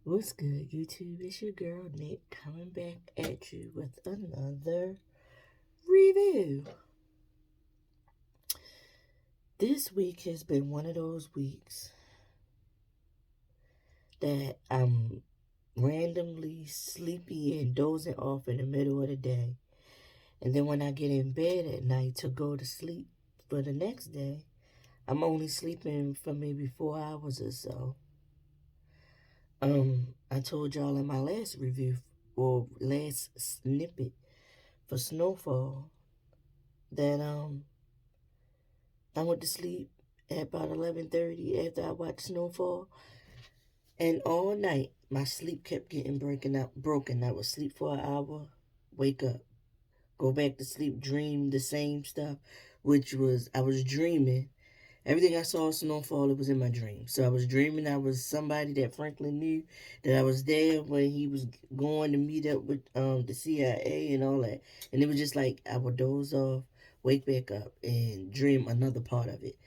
What's good, YouTube? It's your girl, Nick, coming back at you with another review. This week has been one of those weeks that I'm randomly sleepy and dozing off in the middle of the day. And then when I get in bed at night to go to sleep for the next day, I'm only sleeping for maybe 4 hours or so. I told y'all in my last review, or last snippet for Snowfall, that I went to sleep at about 11:30 after I watched Snowfall, and all night my sleep kept getting broken. I would sleep for an hour, wake up, go back to sleep, dream the same stuff, which was I was dreaming. Everything I saw Snowfall, it was in my dream. So I was dreaming I was somebody that Franklin knew, that I was there when he was going to meet up with the CIA and all that. And it was just like I would doze off, wake back up, and dream another part of it,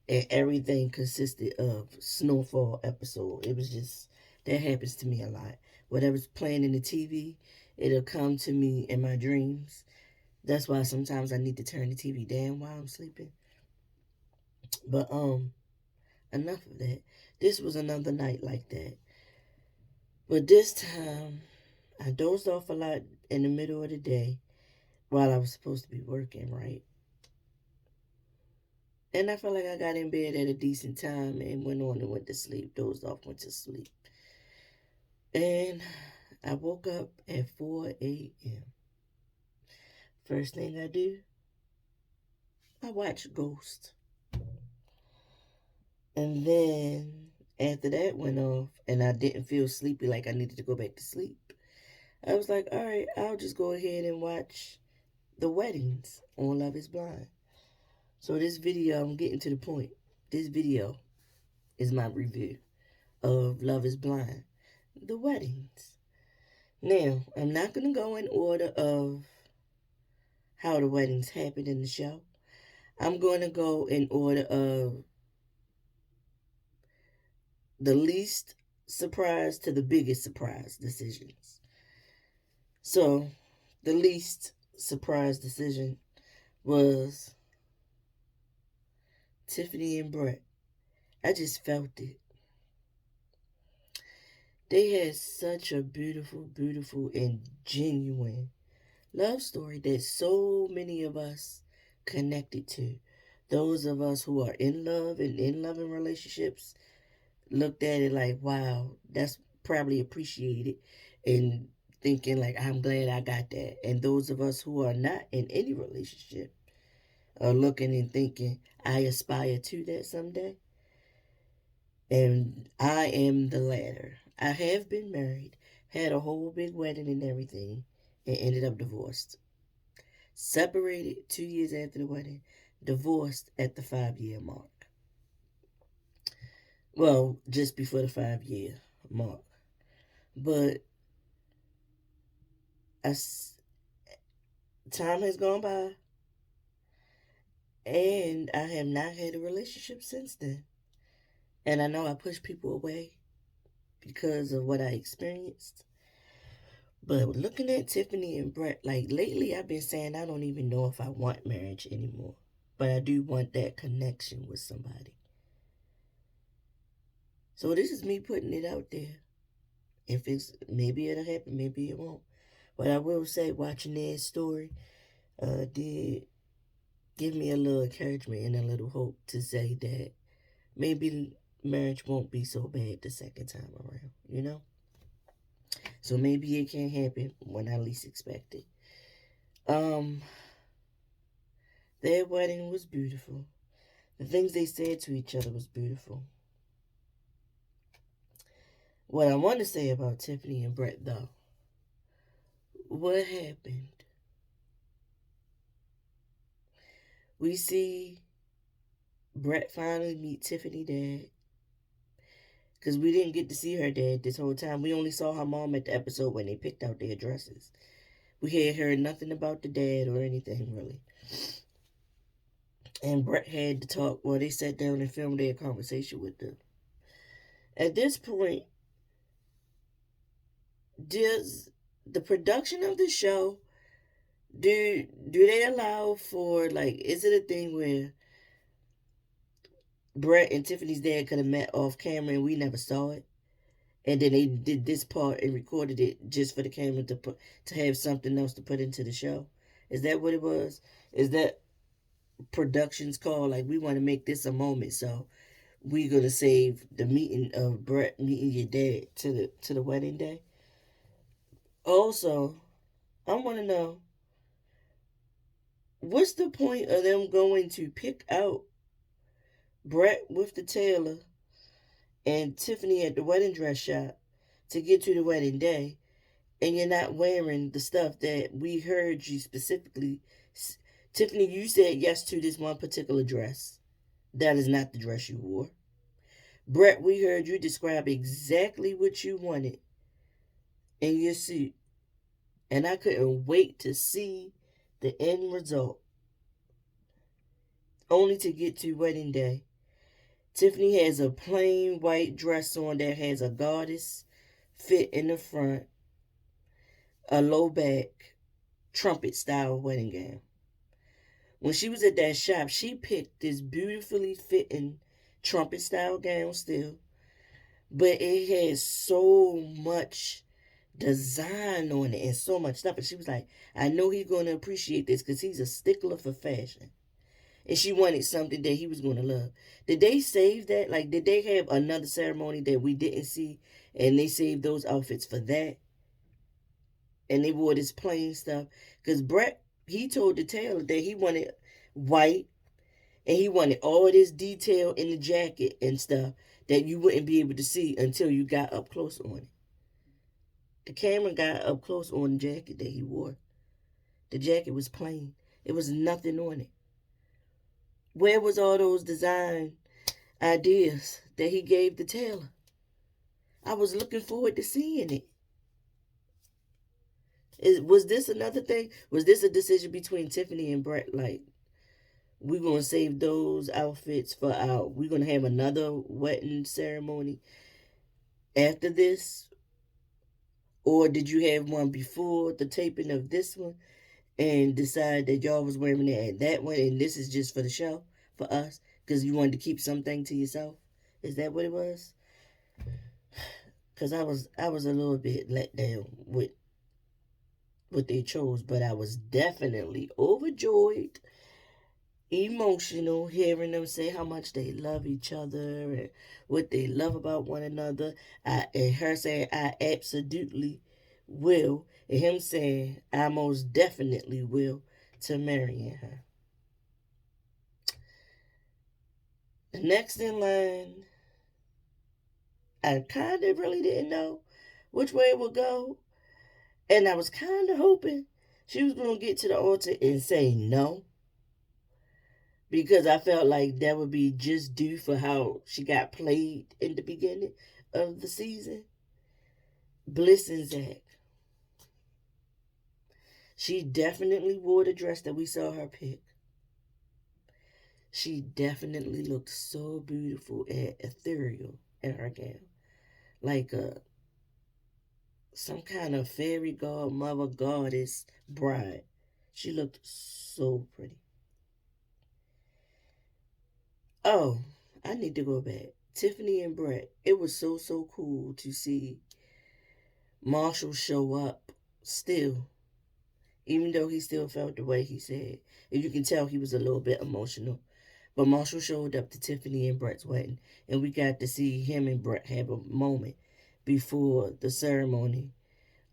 and everything consisted of Snowfall episode. It was just, that happens to me a lot. Whatever's playing in the TV, it'll come to me in my dreams. That's why sometimes I need to turn the TV down while I'm sleeping. But enough of that. This was another night like that. But this time I dozed off a lot in the middle of the day while I was supposed to be working, right? And I felt like I got in bed at a decent time and went on and went to sleep, dozed off, went to sleep. And I woke up at 4 a.m. First thing I do, I watch Ghost. And then after that went off and I didn't feel sleepy like I needed to go back to sleep, I was like, all right, I'll just go ahead and watch The Weddings on Love is Blind. So this video, I'm getting to the point. This video is my review of Love is Blind, The Weddings. Now, I'm not going to go in order of how the weddings happened in the show. I'm going to go in order of the least surprise to the biggest surprise decisions. So, the least surprise decision was Tiffany and Brett. I just felt it. They had such a beautiful, beautiful, and genuine love story that so many of us connected to. Those of us who are in love and in loving relationships looked at it like, wow, that's probably appreciated, and thinking like, I'm glad I got that. And those of us who are not in any relationship are looking and thinking, I aspire to that someday. And I am the latter. I have been married, had a whole big wedding and everything, and ended up divorced. Separated 2 years after the wedding, divorced at the 5 year mark. Well, just before the 5 year mark. But as time has gone by, and I have not had a relationship since then. And I know I push people away because of what I experienced. But looking at Tiffany and Brett, like lately I've been saying I don't even know if I want marriage anymore. But I do want that connection with somebody. So this is me putting it out there. If it's, maybe it'll happen, maybe it won't. But I will say, watching Ned's story did give me a little encouragement and a little hope to say that maybe marriage won't be so bad the second time around, you know? So maybe it can happen when I least expect it. Um, their wedding was beautiful. The things they said to each other was beautiful. What I want to say about Tiffany and Brett, though, what happened? We see Brett finally meet Tiffany dad, because we didn't get to see her dad this whole time. We only saw her mom at the episode when they picked out their dresses. We had heard nothing about the dad or anything, really. And Brett had to talk, well, they sat down and filmed their conversation with them. At this point, does the production of the show, do they allow for, like, is it a thing where Brett and Tiffany's dad could have met off camera and we never saw it? And then they did this part and recorded it just for the camera to have something else to put into the show. Is that what it was? Is that production's call? Like, we want to make this a moment, so we're gonna save the meeting of Brett meeting your dad to the wedding day. Also, I want to know, what's the point of them going to pick out Brett with the tailor and Tiffany at the wedding dress shop to get to the wedding day, and you're not wearing the stuff that we heard you specifically. Tiffany, you said yes to this one particular dress. That is not the dress you wore. Brett, we heard you describe exactly what you wanted in your suit, and I couldn't wait to see the end result. Only to get to wedding day, Tiffany has a plain white dress on that has a goddess fit in the front, a low back, trumpet style wedding gown. When she was at that shop, she picked this beautifully fitting trumpet style gown still, but it has so much design on it and so much stuff. And she was like, I know he's going to appreciate this because he's a stickler for fashion. And she wanted something that he was going to love. Did they save that? Like, did they have another ceremony that we didn't see and they saved those outfits for that? And they wore this plain stuff? Because Brett, he told the tailor that he wanted white and he wanted all this detail in the jacket and stuff that you wouldn't be able to see until you got up close on it. The camera got up close on the jacket that he wore. The jacket was plain. It was nothing on it. Where was all those design ideas that he gave the tailor? I was looking forward to seeing it. Was this another thing? Was this a decision between Tiffany and Brett? Like, we're going to save those outfits for we're going to have another wedding ceremony after this? Or did you have one before the taping of this one and decide that y'all was wearing it at that one and this is just for the show, for us, because you wanted to keep something to yourself? Is that what it was? Because I was a little bit let down with what they chose, but I was definitely overjoyed, emotional, hearing them say how much they love each other and what they love about one another. And her saying, I absolutely will, and him saying, I most definitely will, to marrying her. The next in line, I kind of really didn't know which way it would go, and I was kind of hoping she was going to get to the altar and say no, because I felt like that would be just due for how she got played in the beginning of the season. Bliss and Zach. She definitely wore the dress that we saw her pick. She definitely looked so beautiful and ethereal in her gown. Like some kind of fairy godmother goddess bride. She looked so pretty. Oh, I need to go back. Tiffany and Brett. It was so cool to see Marshall show up still, even though he still felt the way he said. And you can tell he was a little bit emotional. But Marshall showed up to Tiffany and Brett's wedding, and we got to see him and Brett have a moment before the ceremony.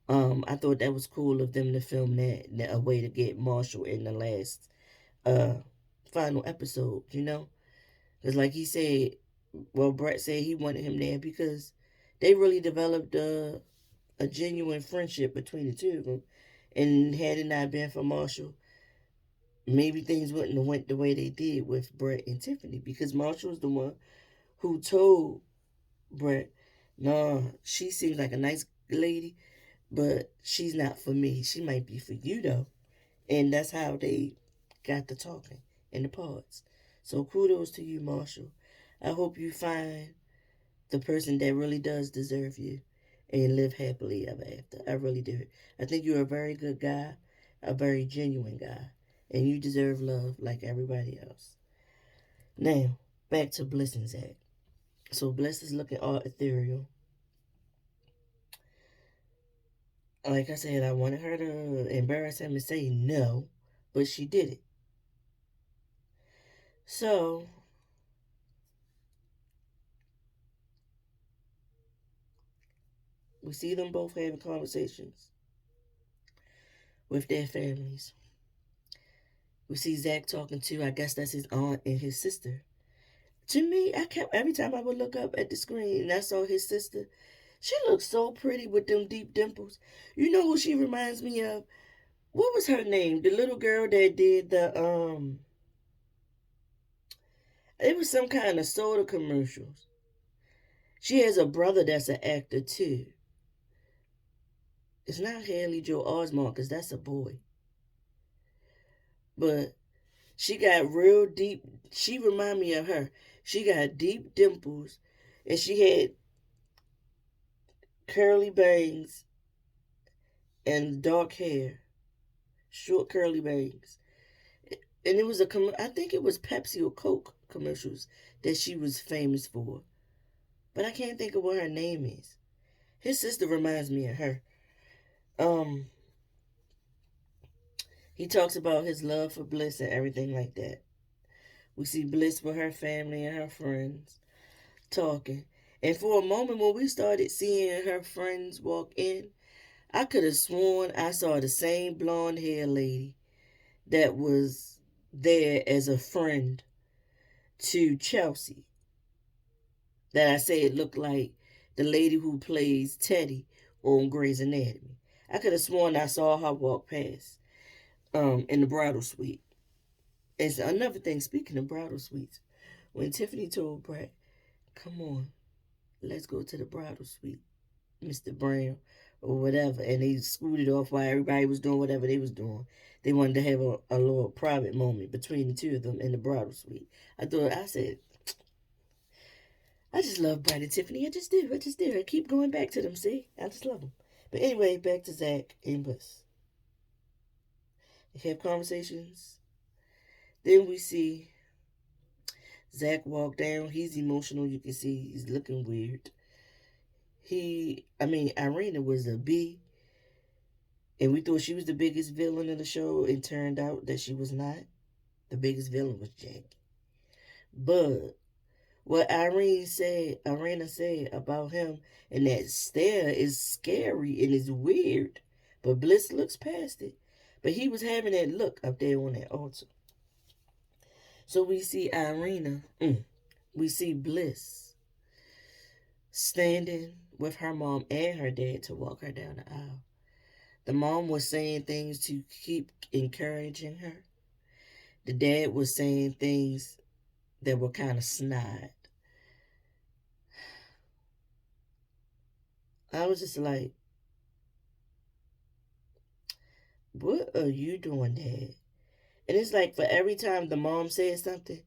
I thought that was cool of them to film that, a way to get Marshall in the last uh final episode, you know? Because like he said, well, Brett said he wanted him there because they really developed a genuine friendship between the two of them. And had it not been for Marshall, maybe things wouldn't have went the way they did with Brett and Tiffany, because Marshall was the one who told Brett, "Nah, she seems like a nice lady, but she's not for me. She might be for you though." And that's how they got to talking in the pods. So kudos to you, Marshall. I hope you find the person that really does deserve you and live happily ever after. I really do. I think you're a very good guy, a very genuine guy, and you deserve love like everybody else. Now, back to Bliss and Zach. So Bliss is looking all ethereal. Like I said, I wanted her to embarrass him and say no, but she did it. So we see them both having conversations with their families. We see Zach talking to, I guess that's his aunt and his sister. To me, I kept every time I would look up at the screen and I saw his sister. She looks so pretty with them deep dimples. You know who she reminds me of? What was her name? The little girl that did the. It was some kind of soda commercials. She has a brother that's an actor too. It's not Haley Joe Osment because that's a boy. But she got real deep. She remind me of her. She got deep dimples, and she had curly bangs and dark hair, short curly bangs. And it was I think it was Pepsi or Coke commercials that she was famous for. But I can't think of what her name is. His sister reminds me of her. Um, he talks about his love for Bliss and everything like that. We see Bliss with her family and her friends talking. And for a moment when we started seeing her friends walk in, I could have sworn I saw the same blonde hair lady that was there as a friend to Chelsea. That I said looked like the lady who plays Teddy on Grey's Anatomy. I could have sworn I saw her walk past in the bridal suite. And so another thing, speaking of bridal suites, when Tiffany told Brett, come on, let's go to the bridal suite, Mr. Brown, or whatever, and they scooted off while everybody was doing whatever they was doing. They wanted to have a little private moment between the two of them in the bridal suite. I said, I just love Brett and Tiffany. I just do. I just do. I keep going back to them, see? I just love them. But anyway, back to Zach and Bliss. They have conversations. Then we see Zach walk down. He's emotional. You can see he's looking weird. Irina was a B, and we thought she was the biggest villain of the show. It turned out that she was not. The biggest villain was Jackie. But what Irina said about him and that stare is scary and is weird. But Bliss looks past it. But he was having that look up there on that altar. So we see Irina. We see Bliss standing with her mom and her dad to walk her down the aisle. The mom was saying things to keep encouraging her. The dad was saying things that were kind of snide. I was just like, what are you doing, Dad? And it's like for every time the mom said something,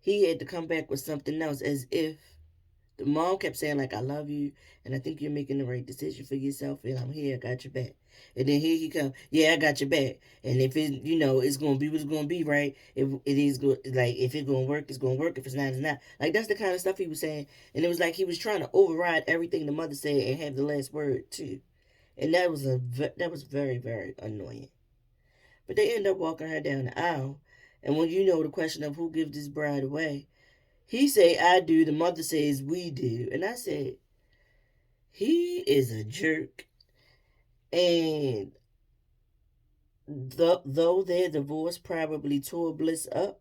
he had to come back with something else as if the mom kept saying, like, I love you and I think you're making the right decision for yourself and I'm here, I got your back. And then here he come, yeah, I got your back. And if it, it's gonna be what it's gonna be, right? If it is good, like if it's gonna work, it's gonna work. If it's not, it's not. Like that's the kind of stuff he was saying. And it was like he was trying to override everything the mother said and have the last word too. And that was very, very annoying. But they end up walking her down the aisle. And when the question of who gives this bride away, he say I do, the mother says we do. And I said, he is a jerk. And though their divorce probably tore Bliss up,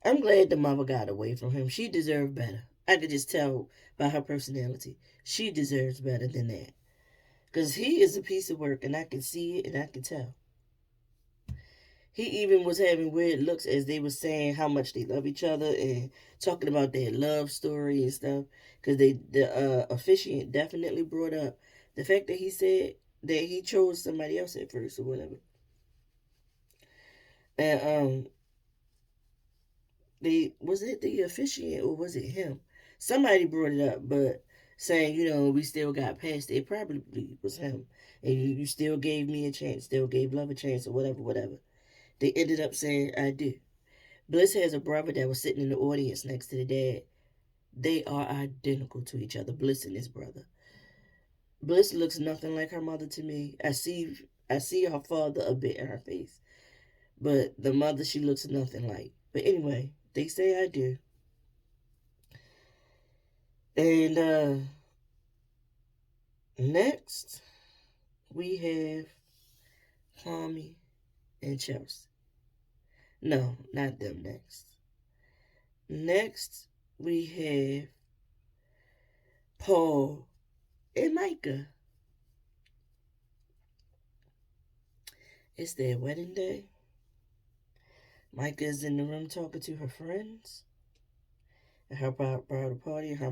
I'm glad the mother got away from him. She deserved better. I could just tell by her personality. She deserves better than that. Because he is a piece of work and I can see it and I can tell. He even was having weird looks as they were saying how much they love each other and talking about their love story and stuff. Because the officiant definitely brought up the fact that he said that he chose somebody else at first or whatever. And was it the officiant or was it him? Somebody brought it up, but saying, we still got past it. It probably was him. And you still gave me a chance, still gave love a chance, or whatever, whatever. They ended up saying, I do. Bliss has a brother that was sitting in the audience next to the dad. They are identical to each other, Bliss and his brother. Bliss looks nothing like her mother to me. I see her father a bit in her face. But the mother, she looks nothing like. But anyway, they say I do. And next, we have Kwame and Chelsea. No, not them next. Next, we have Paul and Micah. It's their wedding day. Micah's in the room talking to her friends at her bridal party. Her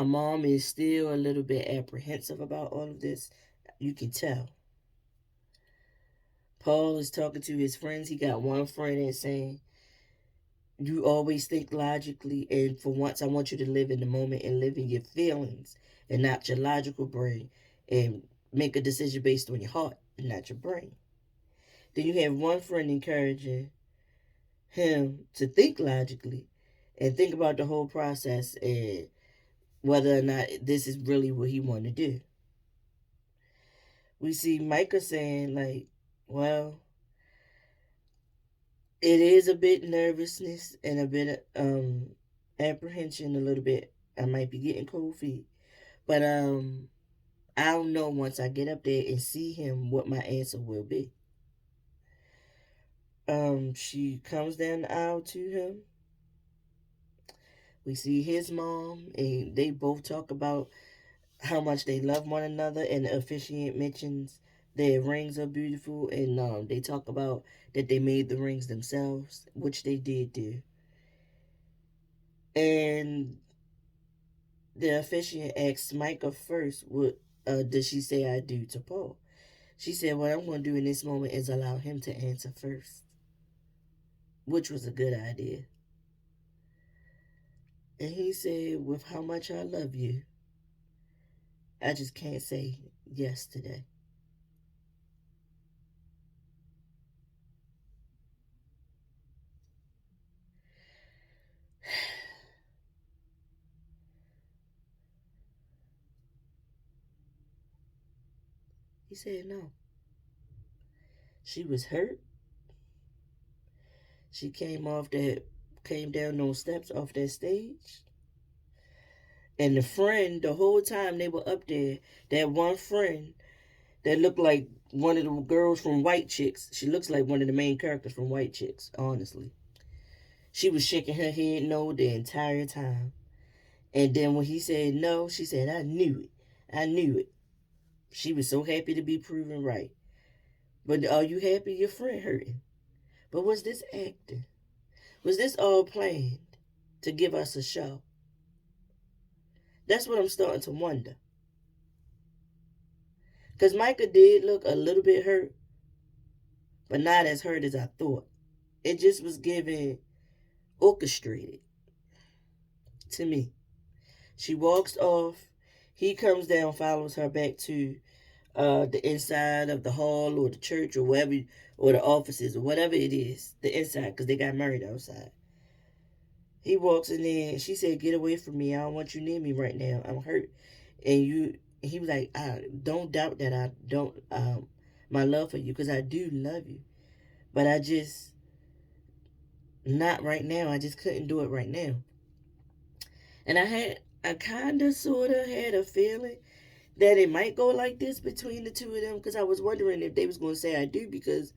mom is still a little bit apprehensive about all of this. You can tell. Paul is talking to his friends. He got one friend that's saying, you always think logically, and for once I want you to live in the moment and live in your feelings and not your logical brain, and make a decision based on your heart and not your brain. Then you have one friend encouraging him to think logically and think about the whole process and whether or not this is really what he want to do. We see Micah saying, like, well, it is a bit nervousness and a bit apprehension a little bit. I might be getting cold feet. But I'll know once I get up there and see him what my answer will be. She comes down the aisle to him. We see his mom, and they both talk about how much they love one another, and the officiant mentions their rings are beautiful, and they talk about that they made the rings themselves, which they did do. And the officiant asks Micah first, what does she say I do to Paul? She said, what I'm going to do in this moment is allow him to answer first, which was a good idea. And he said, with how much I love you, I just can't say yes today. He said no. She was hurt. She came down those steps off that stage. And the friend, the whole time they were up there, that one friend that looked like one of the girls from White Chicks. She looks like one of the main characters from White Chicks, honestly. She was shaking her head no the entire time. And then when he said no, she said, I knew it. I knew it. She was so happy to be proven right. But are you happy your friend hurting? But was this acting? Was this all planned to give us a show? That's what I'm starting to wonder. Because Micah did look a little bit hurt, but not as hurt as I thought. It just was given orchestrated to me. She walks off. He comes down, follows her back to the inside of the hall or the church or wherever, or the offices or whatever it is, the inside, because they got married outside. He walks in there and she said, get away from me. I don't want you near me right now. I'm hurt. And he was like, I don't doubt that I don't, my love for you, because I do love you. But I just, not right now. I just couldn't do it right now. And I kind of, sort of had a feeling that it might go like this between the two of them, because I was wondering if they was going to say I do, because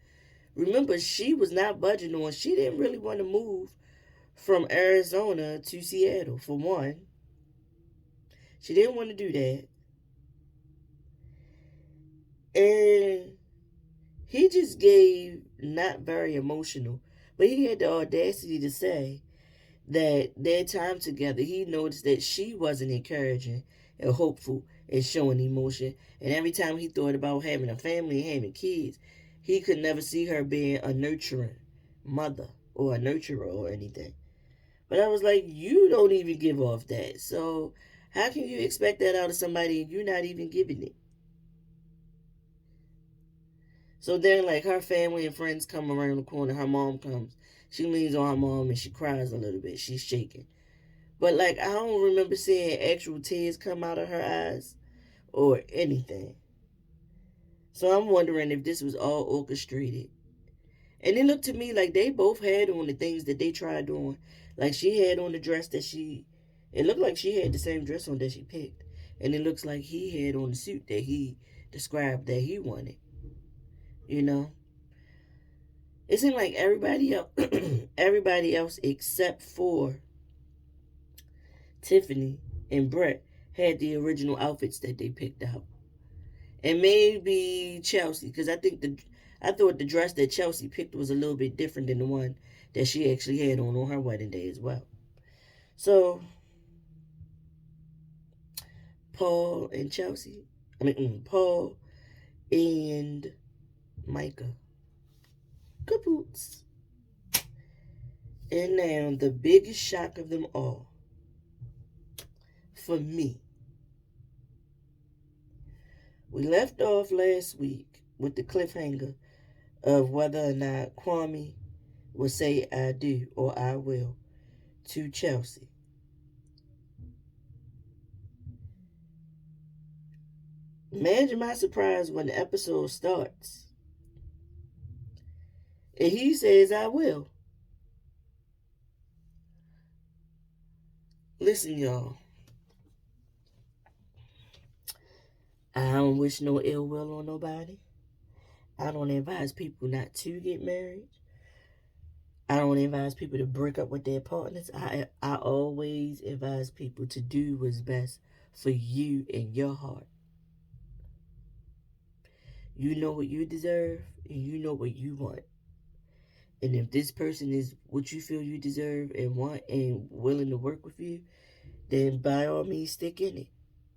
remember, she was not budging on, she didn't really want to move from Arizona to Seattle, for one. She didn't want to do that. And he just gave not very emotional, but he had the audacity to say that their time together, he noticed that she wasn't encouraging and hopeful and showing emotion. And every time he thought about having a family and having kids, he could never see her being a nurturing mother or a nurturer or anything. But I was like, you don't even give off that. So How can you expect that out of somebody and you're not even giving it? So then, like, her family and friends come around the corner. Her mom comes. She leans on her mom and she cries a little bit. She's shaking. But, like, I don't remember seeing actual tears come out of her eyes or anything. So I'm wondering if this was all orchestrated. And it looked to me like they both had on the things that they tried on. Like, she had on the dress that she. It looked like she had the same dress on that she picked. And it looks like he had on the suit that he described that he wanted. You know? It seemed like everybody else, everybody else except for Tiffany and Brett had the original outfits that they picked out, and maybe Chelsea, because I thought the dress that Chelsea picked was a little bit different than the one that she actually had on her wedding day as well. So Paul and Chelsea, Paul and Micah, kapoots. And now the biggest shock of them all, for me. We left off last week with the cliffhanger of whether or not Kwame will say I do or I will to Chelsea. Imagine my surprise when the episode starts and he says I will. Listen, y'all. I don't wish no ill will on nobody. I don't advise people not to get married. I don't advise people to break up with their partners. I always advise people to do what's best for you and your heart. You know what you deserve and you know what you want. And if this person is what you feel you deserve and want and willing to work with you, then by all means stick in it.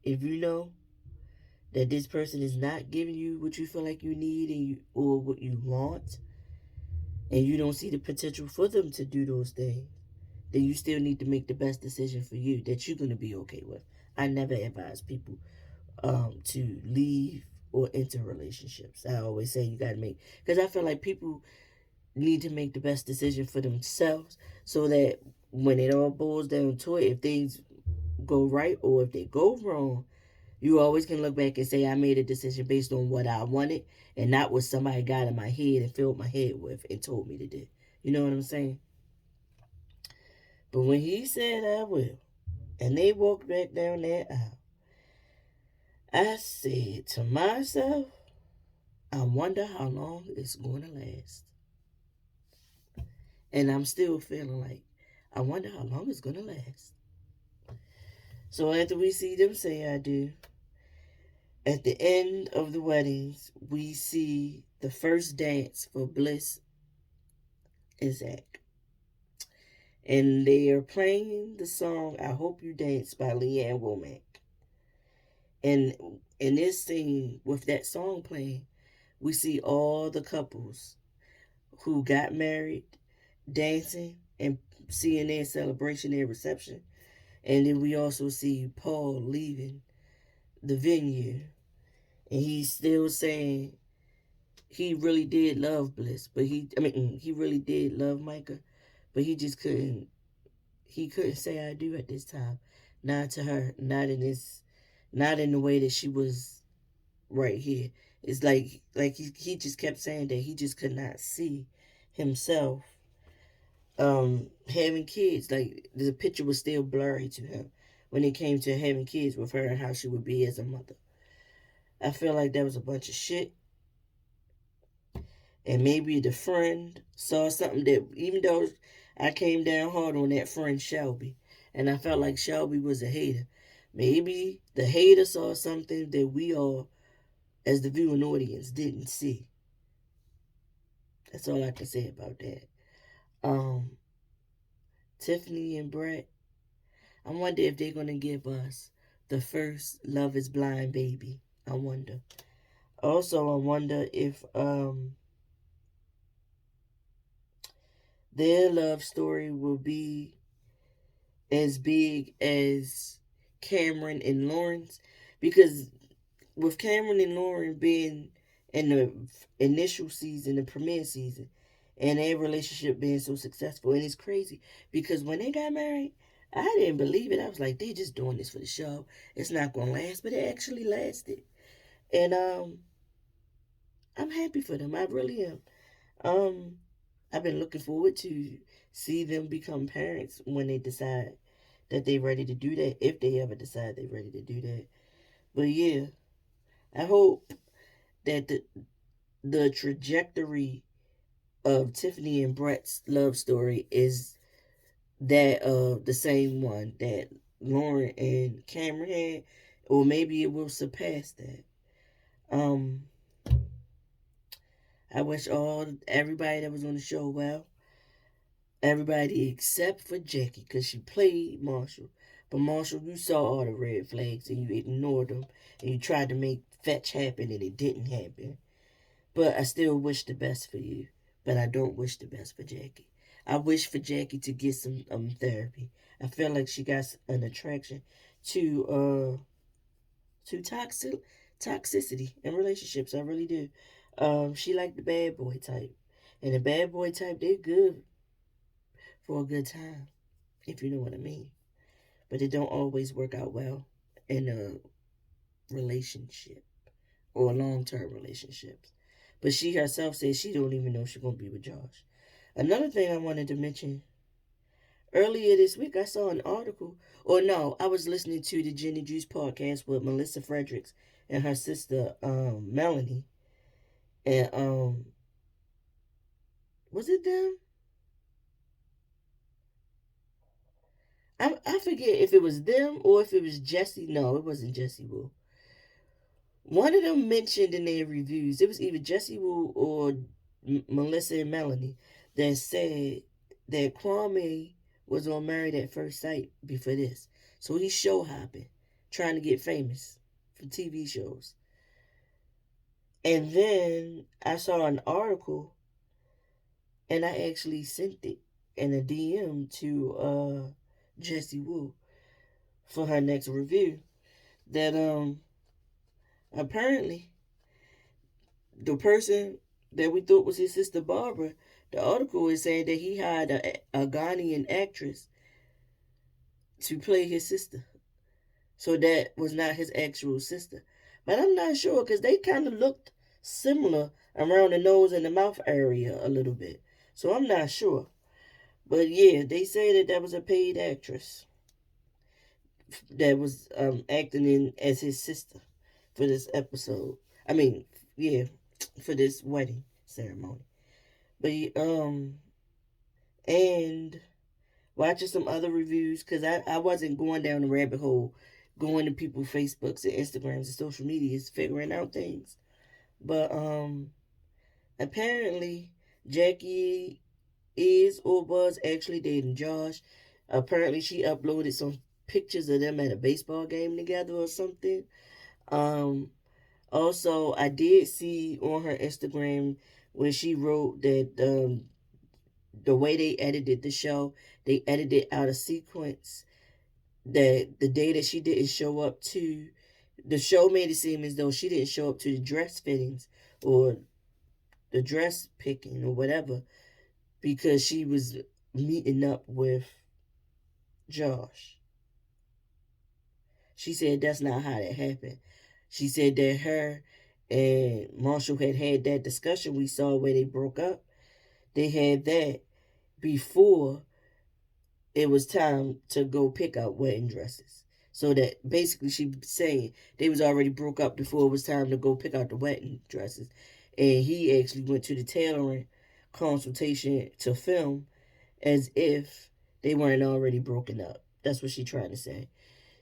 If you know that this person is not giving you what you feel like you need or what you want, and you don't see the potential for them to do those things, then you still need to make the best decision for you that you're going to be okay with. I never advise people to leave or enter relationships. I always say you got to make, because I feel like people need to make the best decision for themselves so that when it all boils down to it, if things go right or if they go wrong, you always can look back and say, I made a decision based on what I wanted and not what somebody got in my head and filled my head with and told me to do. You know what I'm saying? But when he said, I will, and they walked back down that aisle, I said to myself, I wonder how long it's going to last. And I'm still feeling like, I wonder how long it's going to last. So after we see them say I do, at the end of the weddings, we see the first dance for Bliss and Zach. And they are playing the song I Hope You Dance by Leanne Womack. And in this scene, with that song playing, we see all the couples who got married dancing and seeing their celebration, their reception. And then we also see Paul leaving the venue. And he's still saying he really did love Bliss, but he really did love Micah, but he couldn't say I do at this time. Not to her, not in the way that she was right here. It's like he just kept saying that he just could not see himself having kids. Like the picture was still blurry to him when it came to having kids with her and how she would be as a mother. I feel like that was a bunch of shit. And maybe the friend saw something that, even though I came down hard on that friend Shelby, and I felt like Shelby was a hater, maybe the hater saw something that we all, as the viewing audience, didn't see. That's all I can say about that. Tiffany and Brett, I wonder if they're gonna give us the first Love Is Blind baby. I wonder. Also, I wonder if their love story will be as big as Cameron and Lauren's, because with Cameron and Lauren being in the initial season, the premiere season, and their relationship being so successful, and it's crazy because when they got married, I didn't believe it. I was like, they just doing this for the show. It's not gonna last, but it actually lasted, and I'm happy for them. I really am. Um, I've been looking forward to see them become parents when they decide that they're ready to do that, if they ever decide they're ready to do that. But yeah, I hope that the trajectory of Tiffany and Brett's love story is that of the same one that Lauren and Cameron had, or maybe it will surpass that. Um, I wish everybody that was on the show well. Everybody except for Jackie, because she played Marshall. But Marshall, you saw all the red flags and you ignored them, and you tried to make fetch happen and it didn't happen. But I still wish the best for you. But I don't wish the best for Jackie. I wish for Jackie to get some therapy. I feel like she got an attraction to toxicity in relationships. I really do. She like the bad boy type, and the bad boy type, they're good for a good time, if you know what I mean. But it don't always work out well in a relationship or long-term relationships. But she herself says she don't even know she's gonna be with Josh. Another thing I wanted to mention, earlier this week I saw an article, or no, I was listening to the Gin and Juice podcast with Melissa Fredericks and her sister Melanie, and was it them? I forget if it was them or if it was Jesse. No, it wasn't Jesse Wu. One of them mentioned in their reviews, it was either Jesse Wu or Melissa and Melanie, that said that Kwame was on Married at First Sight before this. So he's show hopping, trying to get famous for TV shows. And then I saw an article, and I actually sent it in a DM to Jesse Wu for her next review, that apparently the person that we thought was his sister Barbara, the article is saying that he hired a Ghanaian actress to play his sister. So that was not his actual sister. But I'm not sure because they kind of looked similar around the nose and the mouth area a little bit. So I'm not sure. But yeah, they say that that was a paid actress that was acting in as his sister for this episode. I mean, yeah, for this wedding ceremony. But and watching some other reviews because I wasn't going down the rabbit hole, going to people's Facebooks and Instagrams and social medias, figuring out things. But apparently Jackie is or was actually dating Josh. Apparently she uploaded some pictures of them at a baseball game together or something. Um, Also, I did see on her Instagram when she wrote that the way they edited the show, they edited out a sequence that the day that she didn't show up to, the show made it seem as though she didn't show up to the dress fittings or the dress picking or whatever because she was meeting up with Josh. She said that's not how that happened. She said that her and Marshall had that discussion we saw where they broke up. They had that before it was time to go pick out wedding dresses. So that basically she saying they was already broke up before it was time to go pick out the wedding dresses. And he actually went to the tailoring consultation to film as if they weren't already broken up. That's what she trying to say.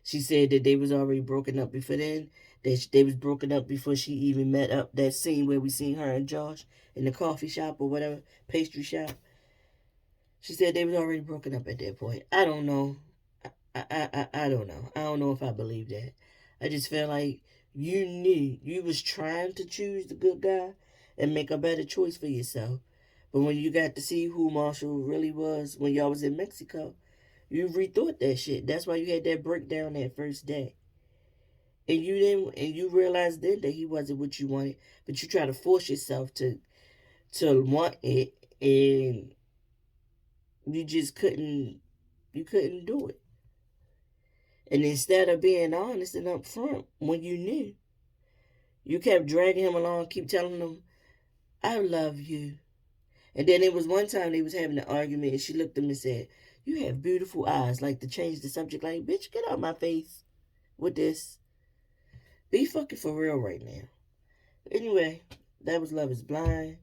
She said that they was already broken up before then. That they was broken up before she even met up. That scene where we seen her and Josh in the coffee shop or whatever, pastry shop. She said they was already broken up at that point. I don't know. I don't know. I don't know if I believe that. I just felt like you was trying to choose the good guy and make a better choice for yourself. But when you got to see who Marshall really was when y'all was in Mexico, You rethought that shit. That's why you had that breakdown that first day. And you didn't, and you realized then that he wasn't what you wanted, but you try to force yourself to want it, and you just couldn't do it. And instead of being honest and upfront when you knew, you kept dragging him along, keep telling him, I love you. And then there was one time they was having an argument and she looked at him and said, you have beautiful eyes, like to change the subject, like, bitch, get out my face with this. Be fucking for real right now. Anyway, that was Love is Blind.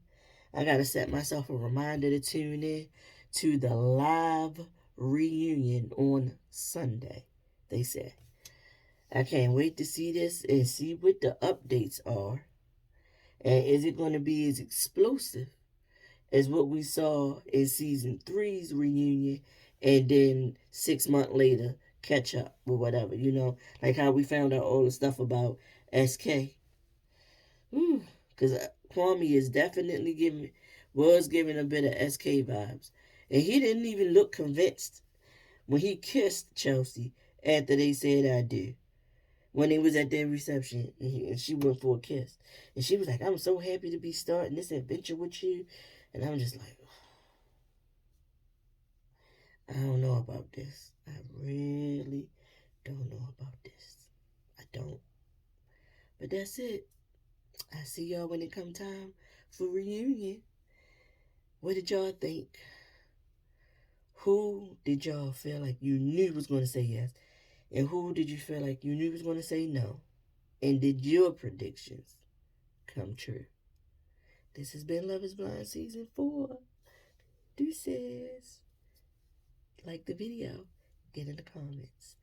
I gotta set myself a reminder to tune in to the live reunion on Sunday, they said. I can't wait to see this and see what the updates are. And is it going to be as explosive as what we saw in season 3's reunion, and then 6 months later catch up or whatever, like how we found out all the stuff about SK. Because Kwame is definitely was giving a bit of SK vibes. And he didn't even look convinced when he kissed Chelsea after they said I do. When they was at their reception, and she went for a kiss. And she was like, I'm so happy to be starting this adventure with you. And I'm just like, I don't know about this. I really don't know about this. I don't. But that's it. I see y'all when it come time for reunion. What did y'all think? Who did y'all feel like you knew was going to say yes? And who did you feel like you knew was going to say no? And did your predictions come true? This has been Love is Blind Season 4. Deuces. Like the video. Get in the comments.